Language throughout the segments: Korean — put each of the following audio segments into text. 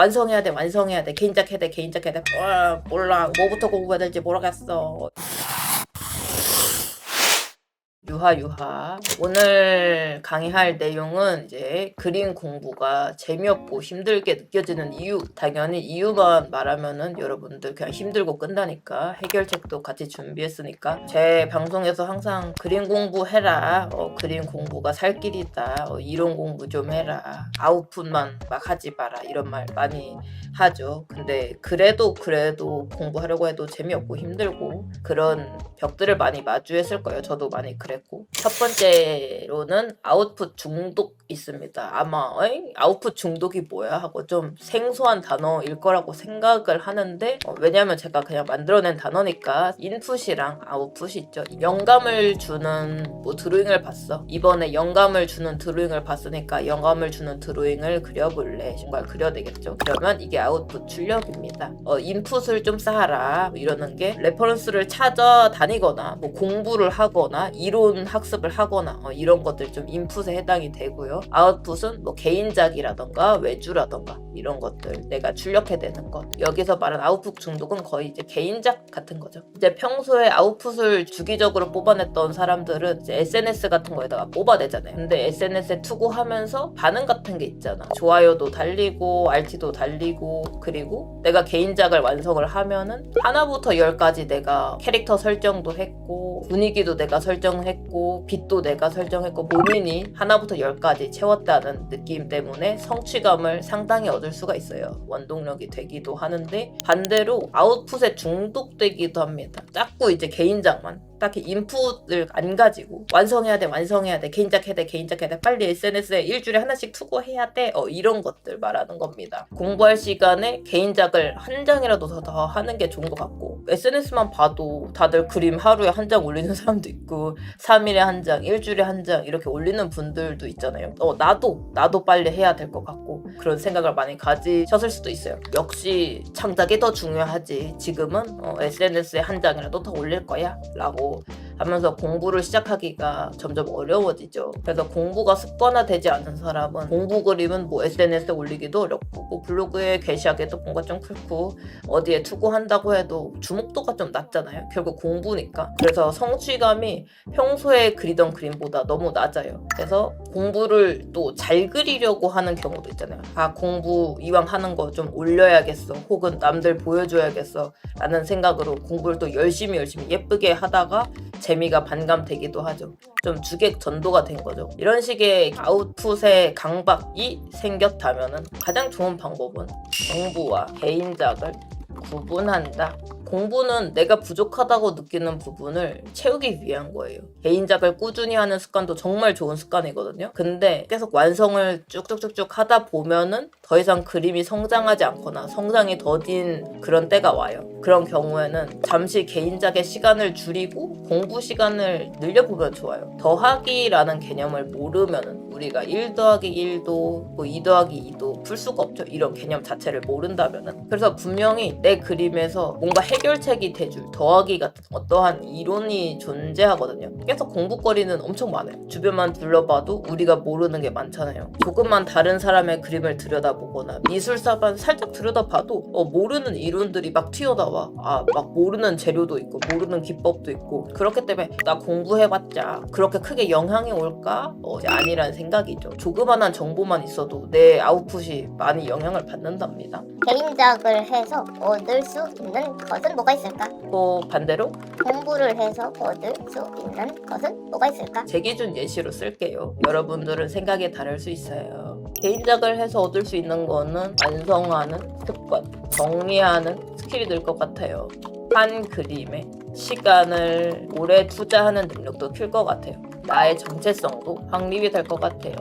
완성해야 돼, 완성해야 돼, 개인작 해야 돼, 개인작 해야 돼. 몰라, 뭐부터 공부해야 될지 모르겠어. 유하. 오늘 강의할 내용은 이제 그림 공부가 재미없고 힘들게 느껴지는 이유. 당연히 이유만 말하면은 여러분들 그냥 힘들고 끝나니까 해결책도 같이 준비했으니까 제 방송에서 항상 그림 공부해라. 그림 공부가 살 길이다. 이론 공부 좀 해라. 아웃풋만 막 하지 마라. 이런 말 많이 하죠. 근데 그래도 공부하려고 해도 재미없고 힘들고 그런 벽들을 많이 마주했을 거예요. 저도 많이 그랬고. 첫 번째로는 아웃풋 중독 있습니다. 아마 아웃풋 중독이 뭐야 하고 좀 생소한 단어일 거라고 생각을 하는데 왜냐면 제가 그냥 만들어낸 단어니까 인풋이랑 아웃풋이 있죠. 영감을 주는 드로잉을 봤어. 이번에 영감을 주는 드로잉을 봤으니까 영감을 주는 드로잉을 그려볼래. 정말 그려야 되겠죠. 그러면 이게 아웃풋 출력입니다. 인풋을 좀 쌓아라 이러는 게 레퍼런스를 찾아다니거나 공부를 하거나 이론 학습을 하거나 이런 것들 좀 인풋에 해당이 되고요. 아웃풋은 개인작이라던가 외주라던가 이런 것들 내가 출력해내는 것. 여기서 말한 아웃풋 중독은 거의 이제 개인작 같은 거죠. 이제 평소에 아웃풋을 주기적으로 뽑아냈던 사람들은 이제 SNS 같은 거에다가 뽑아내잖아요. 근데 SNS에 투고하면서 반응 같은 게 있잖아. 좋아요도 달리고 RT도 달리고 그리고 내가 개인작을 완성을 하면은 하나부터 10까지 내가 캐릭터 설정도 했고 분위기도 내가 설정했고 빛도 내가 설정했고 본인이 하나부터 10까지 채웠다는 느낌 때문에 성취감을 상당히 얻을 수가 있어요. 원동력이 되기도 하는데 반대로 아웃풋에 중독되기도 합니다. 자꾸 이제 개인작만 딱히 인풋을 안 가지고 완성해야 돼, 개인작 해야 돼, 빨리 SNS에 일주일에 하나씩 투고해야 돼, 이런 것들 말하는 겁니다. 공부할 시간에 개인작을 한 장이라도 더 하는 게 좋은 것 같고 SNS만 봐도 다들 그림 하루에 한 장 올리는 사람도 있고 3일에 한 장, 일주일에 한 장 이렇게 올리는 분들도 있잖아요. 나도 빨리 해야 될 것 같고 그런 생각을 많이 가지셨을 수도 있어요. 역시 창작이 더 중요하지. 지금은 SNS에 한 장이라도 더 올릴 거야 라고 하면서 공부를 시작하기가 점점 어려워지죠. 그래서 공부가 습관화되지 않은 사람은 공부 그림은 SNS에 올리기도 어렵고 블로그에 게시하기도 뭔가 좀 그렇고 어디에 투고한다고 해도 주목도가 좀 낮잖아요. 결국 공부니까. 그래서 성취감이 평소에 그리던 그림보다 너무 낮아요. 그래서 공부를 또 잘 그리려고 하는 경우도 있잖아요. 공부 이왕 하는 거 좀 올려야겠어. 혹은 남들 보여줘야겠어. 라는 생각으로 공부를 또 열심히 예쁘게 하다가 재미가 반감되기도 하죠. 좀 주객전도가 된 거죠. 이런 식의 아웃풋의 강박이 생겼다면 가장 좋은 방법은 공부와 개인작을 구분한다. 공부는 내가 부족하다고 느끼는 부분을 채우기 위한 거예요. 개인작을 꾸준히 하는 습관도 정말 좋은 습관이거든요. 근데 계속 완성을 쭉쭉쭉쭉 하다 보면은 더 이상 그림이 성장하지 않거나 성장이 더딘 그런 때가 와요. 그런 경우에는 잠시 개인작의 시간을 줄이고 공부 시간을 늘려보면 좋아요. 더하기라는 개념을 모르면은 우리가 1 더하기 1도 2 더하기 2도 풀 수가 없죠. 이런 개념 자체를 모른다면은. 그래서 분명히 내 그림에서 뭔가 해결책이 돼줄 더하기 같은 어떠한 이론이 존재하거든요. 계속 공부거리는 엄청 많아요. 주변만 둘러봐도 우리가 모르는 게 많잖아요. 조금만 다른 사람의 그림을 들여다보거나 미술사만 살짝 들여다봐도 모르는 이론들이 막 튀어나와. 막 모르는 재료도 있고 모르는 기법도 있고 그렇기 때문에 나 공부해봤자 그렇게 크게 영향이 올까? 아니라는 생각이죠. 조그만한 정보만 있어도 내 아웃풋이 많이 영향을 받는답니다. 개인작을 해서 얻을 수 있는 것은 뭐가 있을까? 또 반대로 공부를 해서 얻을 수 있는 것은 뭐가 있을까? 제 기준 예시로 쓸게요. 여러분들은 생각이 다를 수 있어요. 개인작을 해서 얻을 수 있는 거는 완성하는 습관, 정리하는 스킬이 늘 것 같아요. 한 그림에 시간을 오래 투자하는 능력도 클 것 같아요. 나의 정체성도 확립이 될 것 같아요.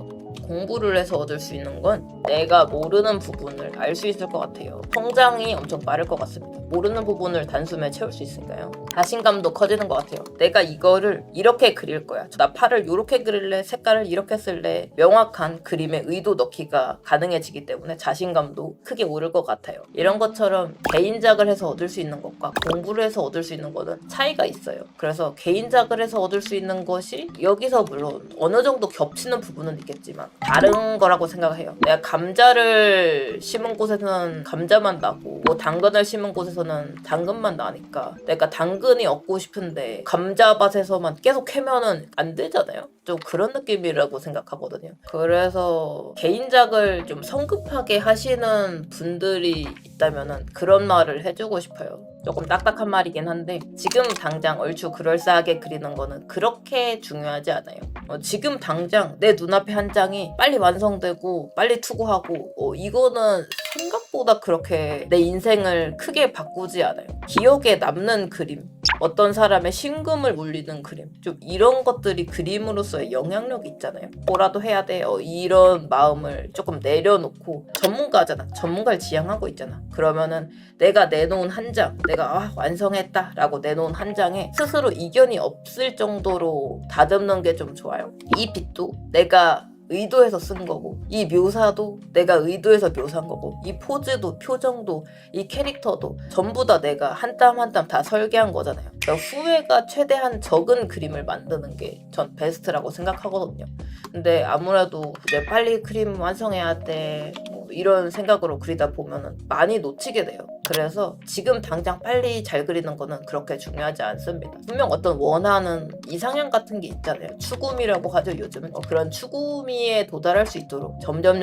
공부를 해서 얻을 수 있는 건 내가 모르는 부분을 알 수 있을 것 같아요. 성장이 엄청 빠를 것 같습니다. 모르는 부분을 단숨에 채울 수 있으니까요. 자신감도 커지는 것 같아요. 내가 이거를 이렇게 그릴 거야. 나 팔을 이렇게 그릴래, 색깔을 이렇게 쓸래. 명확한 그림의 의도 넣기가 가능해지기 때문에 자신감도 크게 오를 것 같아요. 이런 것처럼 개인작을 해서 얻을 수 있는 것과 공부를 해서 얻을 수 있는 것은 차이가 있어요. 그래서 개인작을 해서 얻을 수 있는 것이 여기서 물론 어느 정도 겹치는 부분은 있겠지만 다른 거라고 생각해요. 내가 감자를 심은 곳에서는 감자만 나고 뭐 당근을 심은 곳에서는 당근만 나니까 내가 당근이 얻고 싶은데 감자밭에서만 계속 캐면은 안 되잖아요. 좀 그런 느낌이라고 생각하거든요. 그래서 개인작을 좀 성급하게 하시는 분들이 있다면은 그런 말을 해주고 싶어요. 조금 딱딱한 말이긴 한데 지금 당장 얼추 그럴싸하게 그리는 거는 그렇게 중요하지 않아요. 지금 당장 내 눈앞에 한 장이 빨리 완성되고 빨리 투고하고 이거는 생각보다 그렇게 내 인생을 크게 바꾸지 않아요. 기억에 남는 그림, 어떤 사람의 심금을 울리는 그림, 좀 이런 것들이 그림으로서의 영향력이 있잖아요. 뭐라도 해야 돼. 이런 마음을 조금 내려놓고 전문가잖아. 전문가를 지향하고 있잖아. 그러면은 내가 내놓은 한 장, 내가 완성했다 라고 내놓은 한 장에 스스로 이견이 없을 정도로 다듬는 게 좀 좋아요. 이 빛도 내가 의도해서 쓴 거고, 이 묘사도 내가 의도해서 묘사한 거고, 이 포즈도 표정도 이 캐릭터도 전부 다 내가 한 땀 한 땀 다 설계한 거잖아요. 그러니까 후회가 최대한 적은 그림을 만드는 게 전 베스트라고 생각하거든요. 근데 아무래도 이제 빨리 그림 완성해야 돼 이런 생각으로 그리다 보면은 많이 놓치게 돼요. 그래서 지금 당장 빨리 잘 그리는 거는 그렇게 중요하지 않습니다. 분명 어떤 원하는 이상향 같은 게 있잖아요. 추구미라고 하죠, 요즘은. 그런 추구미에 도달할 수 있도록 점점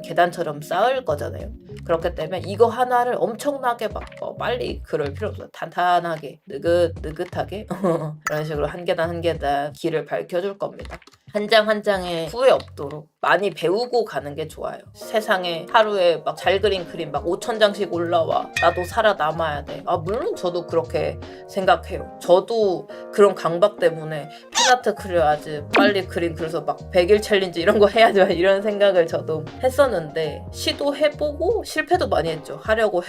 계단처럼 쌓을 거잖아요. 그렇기 때문에 이거 하나를 엄청나게 막 빨리 그럴 필요 없어요. 탄탄하게 느긋하게 그런 식으로 한 계단 한 계단 길을 밝혀줄 겁니다. 한 장 한 장에 후회 없도록 많이 배우고 가는 게 좋아요. 세상에 하루에 막 잘 그린 그림 막 5,000장씩 올라와. 나도 살아남아야 돼. 물론 저도 그렇게 생각해요. 저도 그런 강박 때문에 팬아트 그려야지. 빨리 그림 그려서 막 100일 챌린지 이런 거 해야지. 이런 생각을 저도 했었는데 시도해보고 실패도 많이 했죠. 하려고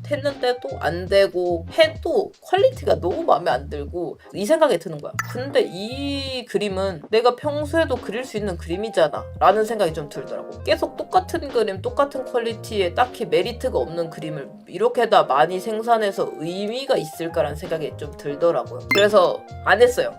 했는데도 안 되고 해도 퀄리티가 너무 마음에 안 들고 이 생각이 드는 거야. 근데 이 그림은 내가 평소에도 그릴 수 있는 그림이잖아 라는 생각이 좀 들더라고. 계속 똑같은 그림, 똑같은 퀄리티에 딱히 메리트가 없는 그림을 이렇게 다 많이 생산해서 의미가 있을까라는 생각이 좀 들더라고요. 그래서 안 했어요.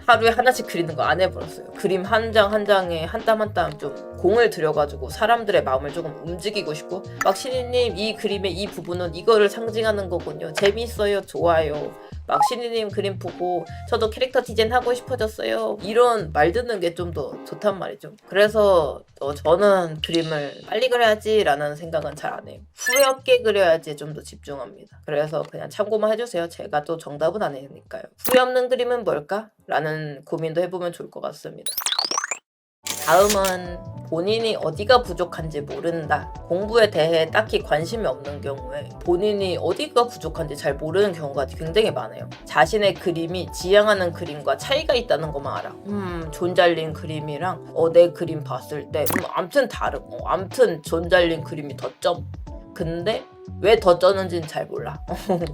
하루에 하나씩 그리는 거 안 해버렸어요. 그림 한 장 한 장에 한 땀 한 땀 좀 공을 들여가지고 사람들의 마음을 조금 움직이고 싶고 막 신이님 이 그림의 이 부분은 이거를 상징하는 거군요. 재미있어요. 좋아요. 막 신이님 그림 보고 저도 캐릭터 디자인 하고 싶어졌어요. 이런 말 듣는 게 좀 더 좋단 말이죠. 그래서 저는 그림을 빨리 그려야지 라는 생각은 잘 안 해요. 후회 없게 그려야지 좀 더 집중합니다. 그래서 그냥 참고만 해주세요. 제가 또 정답은 아니니까요. 후회 없는 그림은 뭘까? 라는 고민도 해보면 좋을 것 같습니다. 다음은 본인이 어디가 부족한지 모른다. 공부에 대해 딱히 관심이 없는 경우에 본인이 어디가 부족한지 잘 모르는 경우가 굉장히 많아요. 자신의 그림이 지향하는 그림과 차이가 있다는 것만 알아. 존 잘린 그림이랑 내 그림 봤을 때 암튼 다름. 암튼 존 잘린 그림이 더 점. 근데 왜 더 쩌는지는 잘 몰라.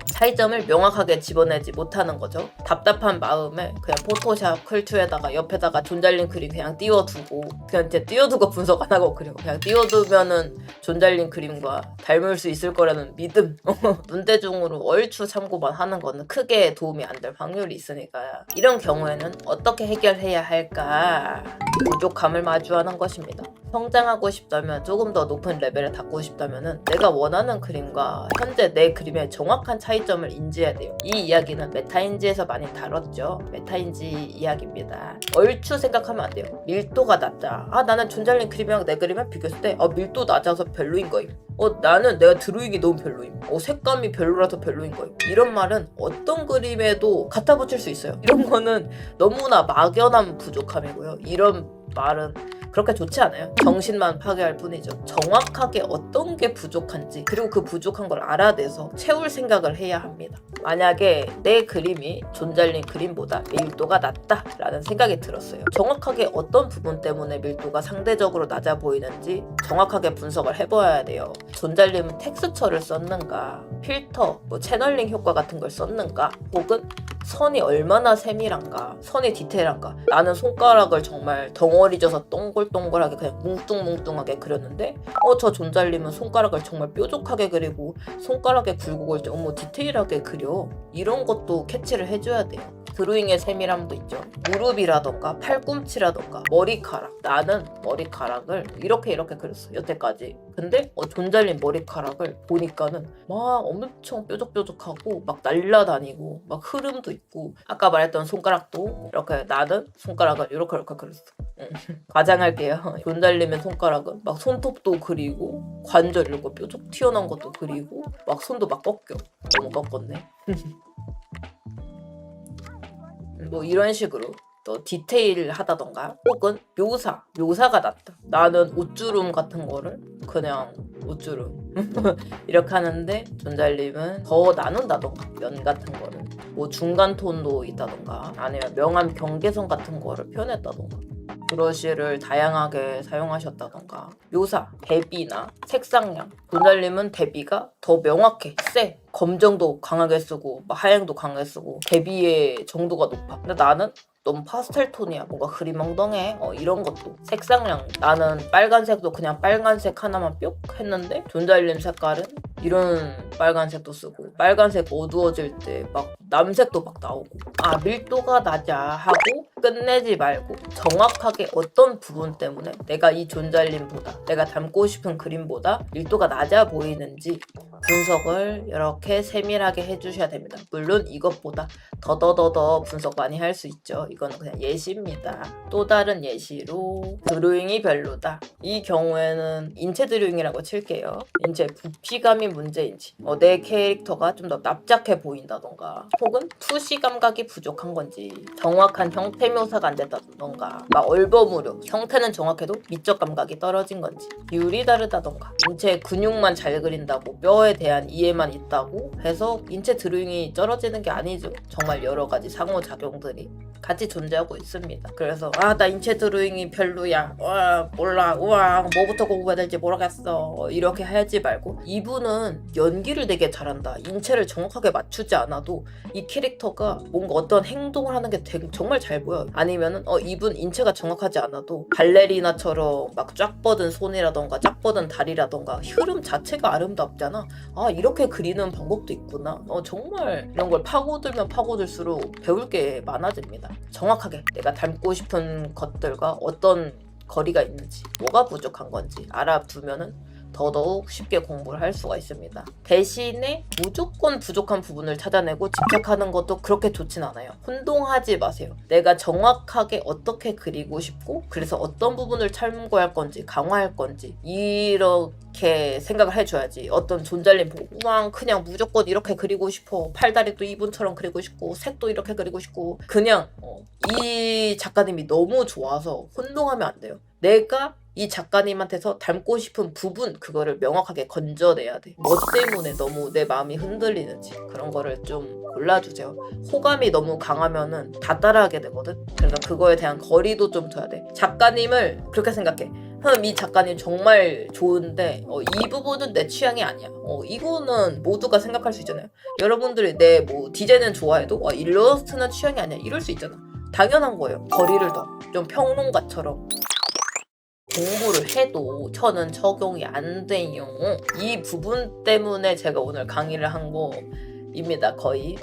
차이점을 명확하게 집어내지 못하는 거죠. 답답한 마음에 그냥 포토샵 클투에다가 옆에다가 존 잘린 그림 그냥 띄워두고 그냥 이제 띄워두고 분석 안 하고 그리고 그냥 띄워두면은 존 잘린 그림과 닮을 수 있을 거라는 믿음. 눈대중으로 얼추 참고만 하는 거는 크게 도움이 안 될 확률이 있으니까 이런 경우에는 어떻게 해결해야 할까? 부족함을 마주하는 것입니다. 성장하고 싶다면 조금 더 높은 레벨에 닿고 싶다면 내가 원하는 그림과 현재 내 그림의 정확한 차이점을 인지해야 돼요. 이 이야기는 메타인지에서 많이 다뤘죠. 메타인지 이야기입니다. 얼추 생각하면 안 돼요. 밀도가 낮다. 나는 존 잘린 그림이랑 내 그림을 비교했을 때 밀도 낮아서 별로인 거임. 나는 내가 드로잉이 너무 별로임. 색감이 별로라서 별로인 거임. 이런 말은 어떤 그림에도 갖다 붙일 수 있어요. 이런 거는 너무나 막연한 부족함이고요. 이런 말은 그렇게 좋지 않아요. 정신만 파괴할 뿐이죠. 정확하게 어떤 게 부족한지 그리고 그 부족한 걸 알아내서 채울 생각을 해야 합니다. 만약에 내 그림이 존잘님 그림보다 밀도가 낮다라는 생각이 들었어요. 정확하게 어떤 부분 때문에 밀도가 상대적으로 낮아 보이는지 정확하게 분석을 해봐야 돼요. 존잘님은 텍스처를 썼는가, 필터, 뭐 채널링 효과 같은 걸 썼는가, 혹은 선이 얼마나 세밀한가, 선이 디테일한가. 나는 손가락을 정말 덩어리 져서 동글동글하게 그냥 뭉뚱뭉뚱하게 그렸는데 저 존잘님은 손가락을 정말 뾰족하게 그리고 손가락의 굴곡을 너무 디테일하게 그려. 이런 것도 캐치를 해줘야 돼요. 드로잉의 세밀함도 있죠. 무릎이라던가 팔꿈치라던가 머리카락. 나는 머리카락을 이렇게 그렸어 여태까지. 근데 존잘님 머리카락을 보니까는 막 엄청 뾰족뾰족하고 막 날라다니고 막 흐름도 있고, 아까 말했던 손가락도 이렇게, 나는 손가락을 이렇게 그렸어. 과장할게요. 존잘님의 손가락은 막 손톱도 그리고 관절 이렇게 뾰족 튀어나온 것도 그리고 막 손도 막 꺾여. 너무 꺾었네. 뭐 이런 식으로 또 디테일하다던가, 혹은 묘사가 낮다. 나는 옷주름 같은 거를 그냥 옷주름 이렇게 하는데 존잘님은 더 나눈다던가, 면 같은 거를 뭐 중간 톤도 있다던가, 아니면 명암 경계선 같은 거를 표현했다던가, 브러쉬를 다양하게 사용하셨다던가, 묘사, 대비나 색상량. 존잘님은 대비가 더 명확해, 세. 검정도 강하게 쓰고 막 하얀도 강하게 쓰고 대비의 정도가 높아. 근데 나는 너무 파스텔 톤이야, 뭔가 흐리멍덩해. 이런 것도 색상량. 나는 빨간색도 그냥 빨간색 하나만 뿅 했는데 존잘님 색깔은 이런 빨간색도 쓰고, 빨간색 어두워질 때 막 남색도 막 나오고. 밀도가 낮아 하고 끝내지 말고 정확하게 어떤 부분 때문에 내가 이 존잘님보다, 내가 담고 싶은 그림보다 밀도가 낮아 보이는지 분석을 이렇게 세밀하게 해주셔야 됩니다. 물론 이것보다 더 분석 많이 할 수 있죠. 이거는 그냥 예시입니다. 또 다른 예시로 드로잉이 별로다. 이 경우에는 인체 드로잉이라고 칠게요. 인체 부피감이 문제인지, 내 캐릭터가 좀 더 납작해 보인다던가, 혹은 투시 감각이 부족한 건지, 정확한 형태 묘사가 안 됐다던가, 막 얼버무려 형태는 정확해도 미적 감각이 떨어진 건지, 비율이 다르다던가, 인체 근육만 잘 그린다고 뼈에 대한 이해만 있다고 해서 인체 드로잉이 떨어지는 게 아니죠. 정말 여러 가지 상호작용들이 같이 존재하고 있습니다. 그래서 나 인체 드로잉이 별로야, 몰라, 뭐부터 공부해야 될지 모르겠어, 이렇게 하지 말고, 이분은 연기를 되게 잘한다, 인체를 정확하게 맞추지 않아도 이 캐릭터가 뭔가 어떤 행동을 하는 게 정말 잘 보여. 아니면은 이분 인체가 정확하지 않아도 발레리나처럼 막 쫙 뻗은 손이라던가 쫙 뻗은 다리라던가 흐름 자체가 아름답잖아. 이렇게 그리는 방법도 있구나. 정말 이런 걸 파고들면 파고들수록 배울 게 많아집니다. 정확하게 내가 닮고 싶은 것들과 어떤 거리가 있는지, 뭐가 부족한 건지 알아두면은 더더욱 쉽게 공부를 할 수가 있습니다. 대신에 무조건 부족한 부분을 찾아내고 집착하는 것도 그렇게 좋진 않아요. 혼동하지 마세요. 내가 정확하게 어떻게 그리고 싶고, 그래서 어떤 부분을 참고할 건지 강화할 건지 이렇게 생각을 해줘야지. 어떤 존잘님 보고 그냥 무조건 이렇게 그리고 싶어, 팔다리도 이분처럼 그리고 싶고 색도 이렇게 그리고 싶고, 그냥 이 작가님이 너무 좋아서 혼동하면 안 돼요. 내가 이 작가님한테서 닮고 싶은 부분, 그거를 명확하게 건져내야 돼. 뭐 때문에 너무 내 마음이 흔들리는지 그런 거를 좀 골라주세요. 호감이 너무 강하면은 다 따라하게 되거든. 그래서 그거에 대한 거리도 좀 둬야 돼. 작가님을 그렇게 생각해. 이 작가님 정말 좋은데 이 부분은 내 취향이 아니야. 이거는 모두가 생각할 수 있잖아요. 여러분들이 내 디자인은 좋아해도 일러스트는 취향이 아니야, 이럴 수 있잖아. 당연한 거예요. 거리를 둬. 좀 평론가처럼. 공부를 해도 저는 적용이 안 돼요. 이 부분 때문에 제가 오늘 강의를 한 거입니다, 거의.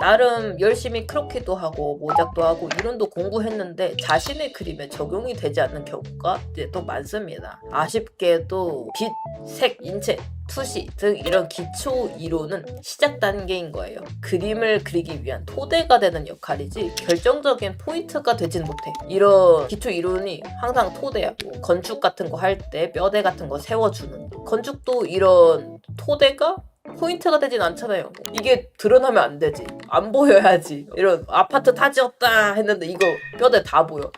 나름 열심히 크로키도 하고 모작도 하고 이론도 공부했는데 자신의 그림에 적용이 되지 않는 경우가 또 많습니다. 아쉽게도 빛, 색, 인체, 투시 등 이런 기초 이론은 시작 단계인 거예요. 그림을 그리기 위한 토대가 되는 역할이지 결정적인 포인트가 되진 못해. 이런 기초 이론이 항상 토대야. 건축 같은 거 할 때 뼈대 같은 거 세워주는, 건축도 이런 토대가 포인트가 되진 않잖아요. 이게 드러나면 안 되지. 안 보여야지. 이런 아파트 다 지었다 했는데 이거 뼈대 다 보여.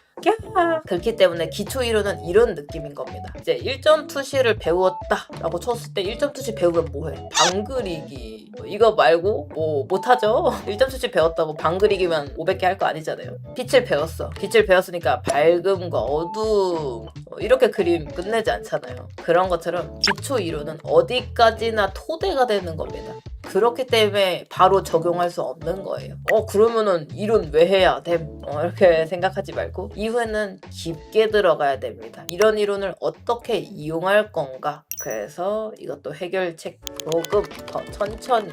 그렇기 때문에 기초 이론은 이런 느낌인 겁니다. 이제 1.2시를 배웠다 라고 쳤을 때 1.2시 배우면 뭐해? 방 그리기 이거 말고 뭐 못하죠? 1.2시 배웠다고 방 그리기만 500개 할 거 아니잖아요. 빛을 배웠어. 빛을 배웠으니까 밝음과 어두움 이렇게 그림 끝내지 않잖아요. 그런 것처럼 기초 이론은 어디까지나 토대가 되는 겁니다. 그렇기 때문에 바로 적용할 수 없는 거예요. 그러면은 이론 왜 해야 됨? 이렇게 생각하지 말고 이후에는 깊게 들어가야 됩니다. 이런 이론을 어떻게 이용할 건가? 그래서 이것도 해결책 조금 더 천천히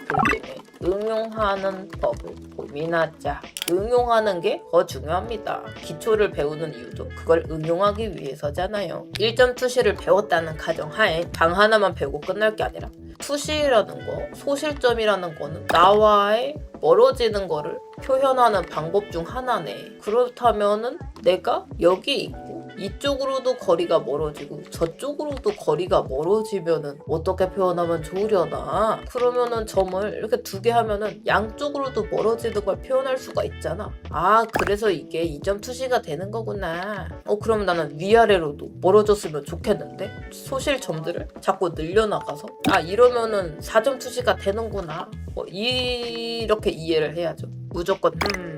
그림에 응용하는 법을 고민하자. 응용하는 게 더 중요합니다. 기초를 배우는 이유도 그걸 응용하기 위해서잖아요. 1.2시를 배웠다는 가정하에 방 하나만 배우고 끝날 게 아니라 투시라는 거, 소실점이라는 거는 나와의 멀어지는 거를 표현하는 방법 중 하나네. 그렇다면은 내가 여기 있고 이쪽으로도 거리가 멀어지고 저쪽으로도 거리가 멀어지면은 어떻게 표현하면 좋으려나? 그러면은 점을 이렇게 두 개 하면은 양쪽으로도 멀어지는 걸 표현할 수가 있잖아. 그래서 이게 2.2시가 되는 거구나. 그러면 나는 위아래로도 멀어졌으면 좋겠는데 소실점들을 자꾸 늘려나가서 이러면은 4.2시가 되는구나. 이렇게 이해를 해야죠. 무조건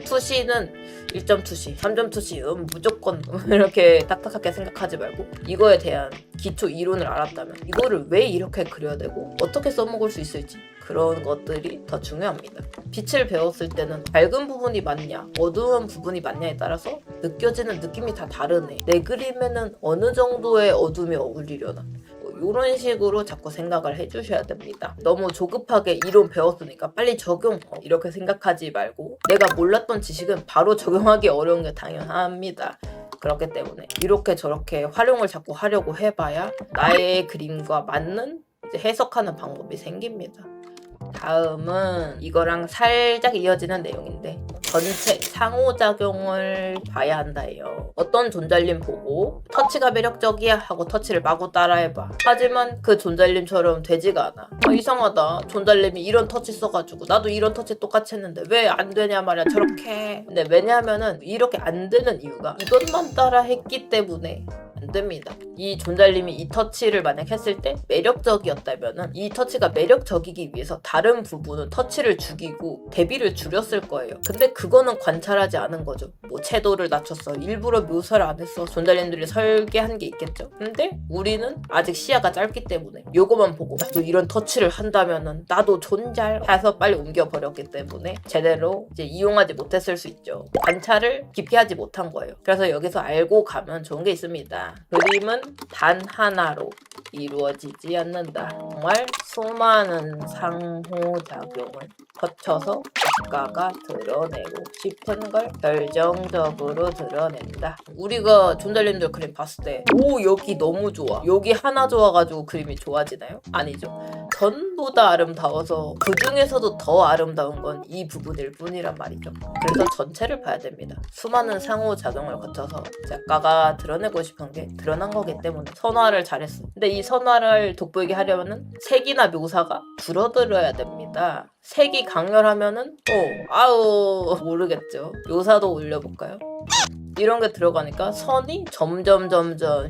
투시는 1.2시, 3.2시 무조건 이렇게 딱딱하게 생각하지 말고 이거에 대한 기초 이론을 알았다면 이거를 왜 이렇게 그려야 되고 어떻게 써먹을 수 있을지 그런 것들이 더 중요합니다. 빛을 배웠을 때는 밝은 부분이 맞냐 어두운 부분이 맞냐에 따라서 느껴지는 느낌이 다 다르네. 내 그림에는 어느 정도의 어둠이 어울리려나 이런 식으로 자꾸 생각을 해주셔야 됩니다. 너무 조급하게 이론 배웠으니까 빨리 적용 이렇게 생각하지 말고 내가 몰랐던 지식은 바로 적용하기 어려운 게 당연합니다. 그렇기 때문에 이렇게 저렇게 활용을 자꾸 하려고 해봐야 나의 그림과 맞는 이제 해석하는 방법이 생깁니다. 다음은 이거랑 살짝 이어지는 내용인데 전체 상호작용을 봐야 한다예요. 어떤 존잘님 보고 터치가 매력적이야 하고 터치를 마구 따라해봐. 하지만 그 존잘님처럼 되지가 않아. 이상하다. 존잘님이 이런 터치 써가지고 나도 이런 터치 똑같이 했는데 왜 안 되냐 말이야 저렇게. 근데 왜냐하면은 이렇게 안 되는 이유가 이것만 따라 했기 때문에 안 됩니다. 이 존잘님이 이 터치를 만약 했을 때 매력적이었다면은 이 터치가 매력적이기 위해서 다른 부분은 터치를 죽이고 대비를 줄였을 거예요. 근데 그거는 관찰하지 않은 거죠. 뭐 채도를 낮췄어. 일부러 묘사를 안 했어. 존잘님들이 설계한 게 있겠죠. 근데 우리는 아직 시야가 짧기 때문에 요거만 보고 나도 이런 터치를 한다면은 나도 존잘 해서 빨리 옮겨버렸기 때문에 제대로 이제 이용하지 못했을 수 있죠. 관찰을 깊이 하지 못한 거예요. 그래서 여기서 알고 가면 좋은 게 있습니다. 그림은 단 하나로 이루어지지 않는다. 정말 수많은 상호작용을 거쳐서 작가가 드러내고 싶은 걸 결정적으로 드러낸다. 우리가 존잘님들 그림 봤을 때 여기 너무 좋아. 여기 하나 좋아가지고 그림이 좋아지나요? 아니죠. 전부 다 아름다워서 그 중에서도 더 아름다운 건 이 부분일 뿐이란 말이죠. 그래서 전체를 봐야 됩니다. 수많은 상호작용을 거쳐서 작가가 드러내고 싶은 게 드러난 거기 때문에 선화를 잘했어. 근데 이 선화를 돋보이게 하려면은 색이나 묘사가 줄어들어야 됩니다. 색이 강렬하면은 모르겠죠. 묘사도 올려볼까요? 이런 게 들어가니까 선이 점점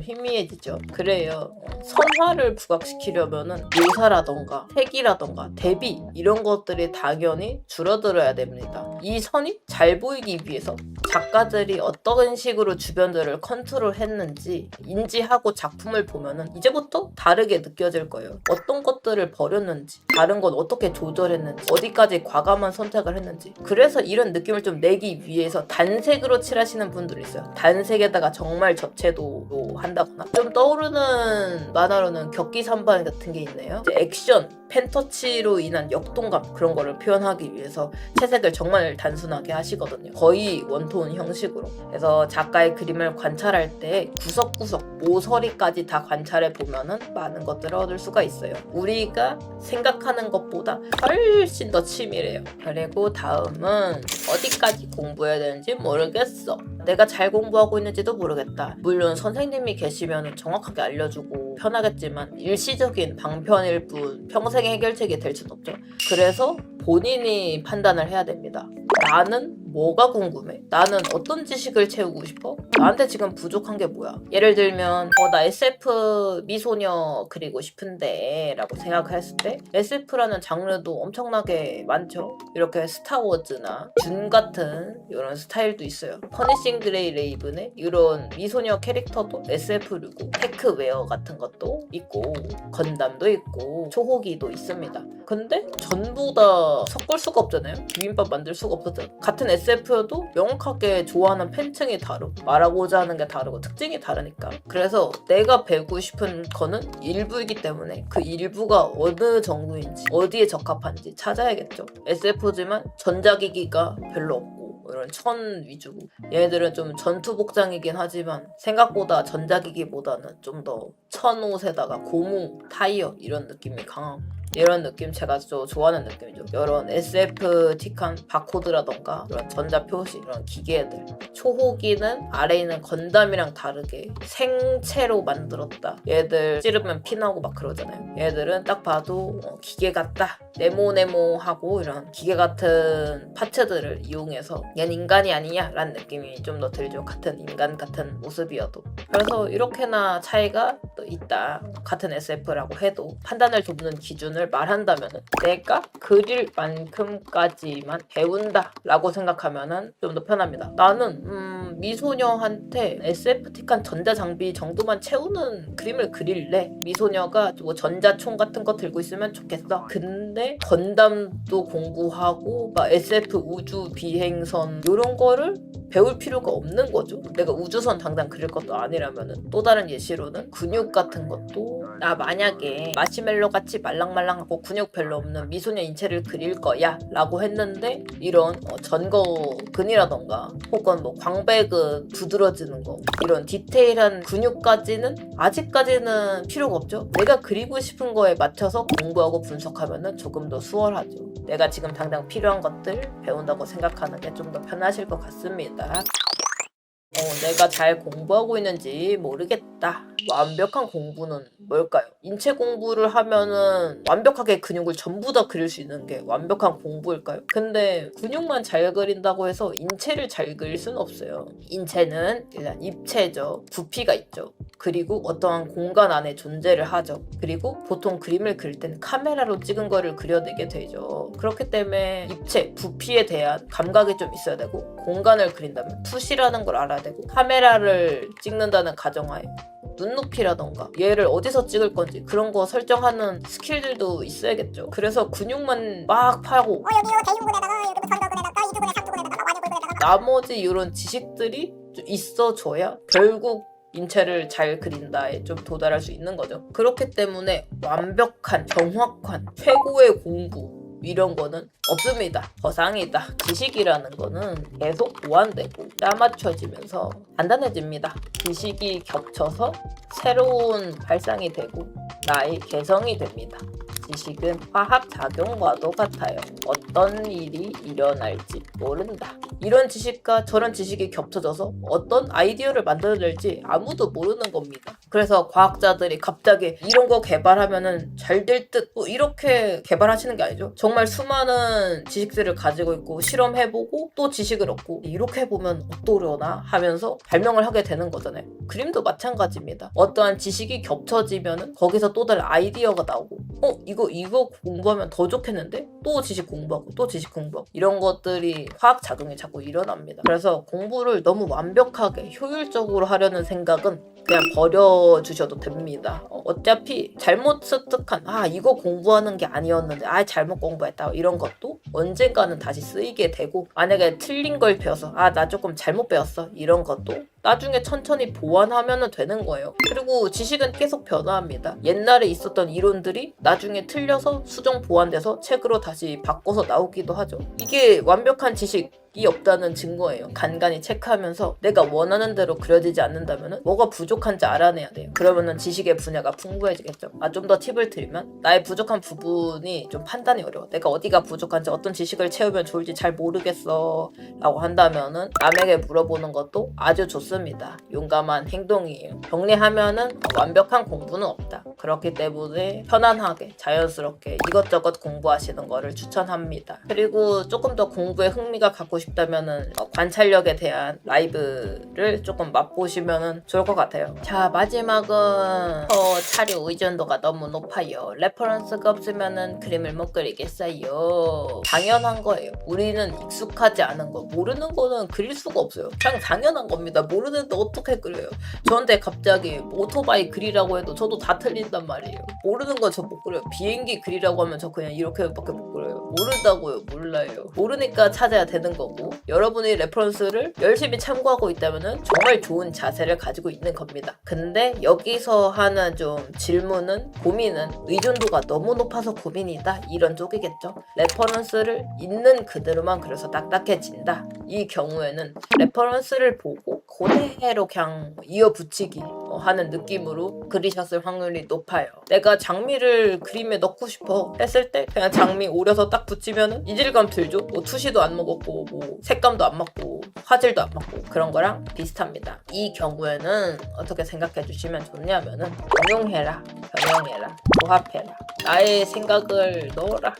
희미해지죠. 그래요. 선화를 부각시키려면은 묘사라던가 색이라던가 대비 이런 것들이 당연히 줄어들어야 됩니다. 이 선이 잘 보이기 위해서 작가들이 어떤 식으로 주변들을 컨트롤했는지 인지하고 작품을 보면은 이제부터 다르게 느껴질 거예요. 어떤 것들을 버렸는지, 다른 건 어떻게 조절했는지, 어디까지 과감한 선택을 했는지. 그래서 이런 느낌을 좀 내기 위해서 단색으로 칠하시는 분들이 있어요. 단색에다가 정말 접채도로 한다거나. 좀 떠오르는 만화로는 격기삼반 같은 게 있네요. 이제 액션, 펜터치로 인한 역동감 그런 거를 표현하기 위해서 채색을 정말 단순하게 하시거든요. 거의 원톤 형식으로. 그래서 작가의 그림을 관찰할 때 구석구석 모서리까지 다 관찰해 보면은 많은 것들을 얻을 수가 있어요. 우리가 생각하는 것보다 훨씬 더 치밀해요. 그리고 다음은 어디까지 공부해야 되는지 모르겠어. 내가 잘 공부하고 있는지도 모르겠다. 물론 선생님이 계시면 정확하게 알려주고 편하겠지만 일시적인 방편일 뿐 평생의 해결책이 될 수는 없죠. 그래서 본인이 판단을 해야 됩니다. 나는 뭐가 궁금해? 나는 어떤 지식을 채우고 싶어? 나한테 지금 부족한 게 뭐야? 예를 들면 나 SF 미소녀 그리고 싶은데 라고 생각했을 때 SF라는 장르도 엄청나게 많죠. 이렇게 스타워즈나 준 같은 이런 스타일도 있어요. 퍼니싱 그레이 레이븐의 이런 미소녀 캐릭터도 SF류고 테크웨어 같은 것도 있고 건담도 있고 초호기도 있습니다. 근데 전부 다 섞을 수가 없잖아요. 비빔밥 만들 수가 없었잖아. 같은 SF여도 명확하게 좋아하는 팬층이 다르고 말하고자 하는 게 다르고 특징이 다르니까. 그래서 내가 배우고 싶은 거는 일부이기 때문에 그 일부가 어느 정도인지 어디에 적합한지 찾아야겠죠. SF지만 전자기기가 별로 없고 이런 천 위주고 얘네들은 좀 전투 복장이긴 하지만 생각보다 전자기기보다는 좀 더 천옷에다가 고무, 타이어 이런 느낌이 강하고 이런 느낌 제가 좀 좋아하는 느낌이죠. 이런 SF틱한 바코드라던가 이런 전자표시 이런 기계들. 초호기는 아래에 있는 건담이랑 다르게 생체로 만들었다. 얘들 찌르면 피나고 막 그러잖아요. 얘들은 딱 봐도 기계 같다. 네모네모하고 이런 기계 같은 파츠들을 이용해서 얘는 인간이 아니냐 라는 느낌이 좀 더 들죠. 같은 인간 같은 모습이어도. 그래서 이렇게나 차이가 또 있다. 같은 SF라고 해도 판단을 돕는 기준을 말한다면 내가 그릴 만큼까지만 배운다 라고 생각하면 좀 더 편합니다. 나는 미소녀한테 SF틱한 전자장비 정도만 채우는 그림을 그릴래. 미소녀가 뭐 전자총 같은 거 들고 있으면 좋겠어. 근데 건담도 공부하고 막 SF 우주 비행선 이런 거를 배울 필요가 없는 거죠. 내가 우주선 당장 그릴 것도 아니라면은. 또 다른 예시로는 근육 같은 것도 나 만약에 마시멜로 같이 말랑말랑하고 근육 별로 없는 미소녀 인체를 그릴 거야 라고 했는데 이런 전거근이라던가 혹은 뭐 광배근 두드러지는 거 이런 디테일한 근육까지는 아직까지는 필요가 없죠. 내가 그리고 싶은 거에 맞춰서 공부하고 분석하면은 조금 더 수월하죠. 내가 지금 당장 필요한 것들 배운다고 생각하는 게 좀 더 편하실 것 같습니다. 내가 잘 공부하고 있는지 모르겠다. 완벽한 공부는 뭘까요? 인체 공부를 하면은 완벽하게 근육을 전부 다 그릴 수 있는 게 완벽한 공부일까요? 근데 근육만 잘 그린다고 해서 인체를 잘 그릴 수는 없어요. 인체는 일단 입체죠. 부피가 있죠. 그리고 어떠한 공간 안에 존재를 하죠. 그리고 보통 그림을 그릴 땐 카메라로 찍은 거를 그려내게 되죠. 그렇기 때문에 입체, 부피에 대한 감각이 좀 있어야 되고 공간을 그린다면 푸시라는 걸 알아야 되고 카메라를 찍는다는 가정하에 눈높이라던가 얘를 어디서 찍을 건지 그런 거 설정하는 스킬들도 있어야겠죠. 그래서 근육만 막 파고 여기 대흉근에다가 여기 전거근에다가 이두근에 삼두근에다가 완유근에다가 나머지 이런 지식들이 좀 있어줘야 결국 인체를 잘 그린다에 좀 도달할 수 있는 거죠. 그렇기 때문에 완벽한, 정확한, 최고의 공부 이런 거는 없습니다. 허상이다. 지식이라는 거는 계속 보완되고 짜맞춰지면서 단단해집니다. 지식이 겹쳐서 새로운 발상이 되고 나의 개성이 됩니다. 지식은 화학작용과도 같아요. 어떤 일이 일어날지 모른다. 이런 지식과 저런 지식이 겹쳐져서 어떤 아이디어를 만들어낼지 아무도 모르는 겁니다. 그래서 과학자들이 갑자기 이런 거 개발하면은 잘 될 듯 이렇게 개발하시는 게 아니죠. 정말 수많은 지식들을 가지고 있고 실험해보고 또 지식을 얻고 이렇게 해보면 어떠려나 하면서 발명을 하게 되는 거잖아요. 그림도 마찬가지입니다. 어떠한 지식이 겹쳐지면은 거기서 또 다른 아이디어가 나오고 이거 공부하면 더 좋겠는데? 또 지식 공부하고 또 지식 공부하고 이런 것들이 화학작용이 자꾸 일어납니다. 그래서 공부를 너무 완벽하게 효율적으로 하려는 생각은 그냥 버려주셔도 됩니다. 어차피 잘못 습득한 이거 공부하는 게 아니었는데 잘못 공부했다 이런 것도 언젠가는 다시 쓰이게 되고 만약에 틀린 걸 배워서 나 조금 잘못 배웠어 이런 것도 나중에 천천히 보완하면 되는 거예요. 그리고 지식은 계속 변화합니다. 옛날에 있었던 이론들이 나중에 틀려서 수정 보완돼서 책으로 다시 바꿔서 나오기도 하죠. 이게 완벽한 지식이 없다는 증거예요. 간간히 체크하면서 내가 원하는 대로 그려지지 않는다면 뭐가 부족한지 알아내야 돼요. 그러면 지식의 분야가 풍부해지겠죠. 좀 더 팁을 드리면 나의 부족한 부분이 좀 판단이 어려워. 내가 어디가 부족한지 어떤 지식을 채우면 좋을지 잘 모르겠어 라고 한다면 남에게 물어보는 것도 아주 좋습니다. 용감한 행동이에요. 정리하면은 완벽한 공부는 없다. 그렇기 때문에 편안하게 자연스럽게 이것저것 공부하시는 거를 추천합니다. 그리고 조금 더 공부에 흥미가 갖고 싶다면은 관찰력에 대한 라이브를 조금 맛보시면 좋을 것 같아요. 자, 마지막은 자료 의존도가 너무 높아요. 레퍼런스가 없으면은 그림을 못 그리겠어요. 당연한 거예요. 우리는 익숙하지 않은 거, 모르는 거는 그릴 수가 없어요. 그냥 당연한 겁니다. 모르는데 어떻게 그려요? 저한테 갑자기 오토바이 그리라고 해도 저도 다 틀린단 말이에요. 모르는 거 저 못 그려요. 비행기 그리라고 하면 저 그냥 이렇게밖에 못 그려요. 모른다고요. 몰라요. 모르니까 찾아야 되는 거고, 여러분이 레퍼런스를 열심히 참고하고 있다면은 정말 좋은 자세를 가지고 있는 겁니다. 근데 여기서 하는 좀 질문은, 고민은 의존도가 너무 높아서 고민이다, 이런 쪽이겠죠. 레퍼런스를 있는 그대로만 그려서 딱딱해진다, 이 경우에는 레퍼런스를 보고 그대로 그냥 이어붙이기 하는 느낌으로 그리셨을 확률이 높아요. 내가 장미를 그림에 넣고 싶어 했을 때 그냥 장미 오려서 딱 붙이면 이질감 들죠. 뭐 투시도 안 먹었고 뭐 색감도 안 맞고 화질도 안 맞고, 그런 거랑 비슷합니다. 이 경우에는 어떻게 생각해 주시면 좋냐면은 응용해라, 변형해라, 조합해라, 나의 생각을 넣어라.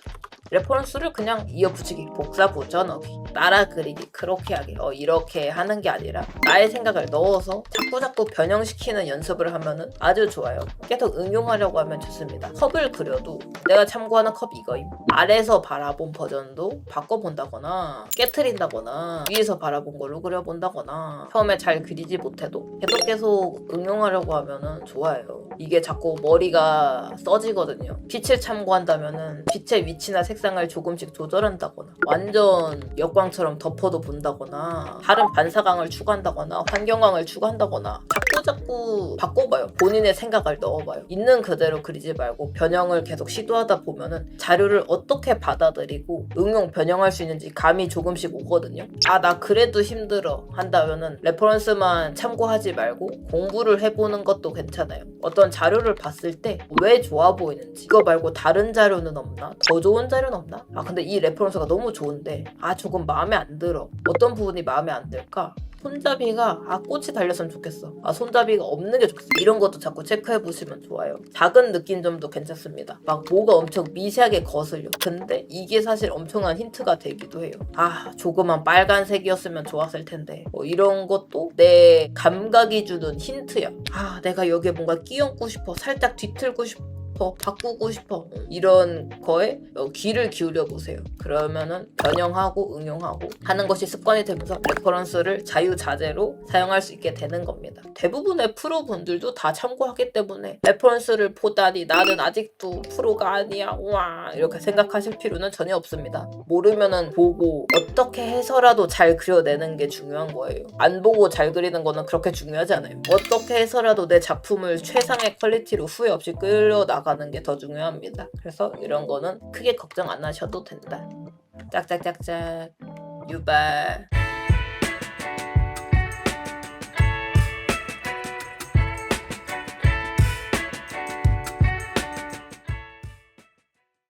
레퍼런스를 그냥 이어붙이기, 복사 보전하기, 따라 그리기, 그렇게 하기, 이렇게 하는 게 아니라 나의 생각을 넣어서 자꾸자꾸 변형시키는 연습을 하면은 아주 좋아요. 계속 응용하려고 하면 좋습니다. 컵을 그려도 내가 참고하는 컵 이거임, 아래에서 바라본 버전도 바꿔본다거나 깨트린다거나 위에서 바라본 걸로 그려본다거나, 처음에 잘 그리지 못해도 계속 응용하려고 하면은 좋아요. 이게 자꾸 머리가 써지거든요. 빛을 참고한다면은 빛의 위치나 색상을 조금씩 조절한다거나, 완전 역광처럼 덮어도 본다거나, 다른 반사광을 추가한다거나, 환경광을 추가한다거나, 자꾸 바꿔봐요. 본인의 생각을 넣어봐요. 있는 그대로 그리지 말고 변형을 계속 시도하다 보면은 자료를 어떻게 받아들이고 응용, 변형할 수 있는지 감이 조금씩 오거든요. 나 그래도 힘들어 한다면은 레퍼런스만 참고하지 말고 공부를 해보는 것도 괜찮아요. 어떤 자료를 봤을 때 왜 좋아 보이는지, 이거 말고 다른 자료는 없나? 더 좋은 자료는 없나? 근데 이 레퍼런스가 너무 좋은데 조금 마음에 안 들어. 어떤 부분이 마음에 안 들까? 손잡이가 꽃이 달렸으면 좋겠어. 손잡이가 없는 게 좋겠어. 이런 것도 자꾸 체크해 보시면 좋아요. 작은 느낀 점도 괜찮습니다. 막 뭐가 엄청 미세하게 거슬려. 근데 이게 사실 엄청난 힌트가 되기도 해요. 조그만 빨간색이었으면 좋았을 텐데. 이런 것도 내 감각이 주는 힌트야. 내가 여기에 뭔가 끼얹고 싶어, 살짝 뒤틀고 싶어, 바꾸고 싶어, 이런 거에 귀를 기울여 보세요. 그러면은 변형하고 응용하고 하는 것이 습관이 되면서 레퍼런스를 자유자재로 사용할 수 있게 되는 겁니다. 대부분의 프로분들도 다 참고하기 때문에 레퍼런스를 보다니 나는 아직도 프로가 아니야, 우와, 이렇게 생각하실 필요는 전혀 없습니다. 모르면은 보고 어떻게 해서라도 잘 그려내는 게 중요한 거예요. 안 보고 잘 그리는 거는 그렇게 중요하지 않아요. 어떻게 해서라도 내 작품을 최상의 퀄리티로 후회 없이 끌어나가는 게 더 중요합니다. 그래서 이런 거는 크게 걱정 안 하셔도 된다. 짝짝짝짝 유발.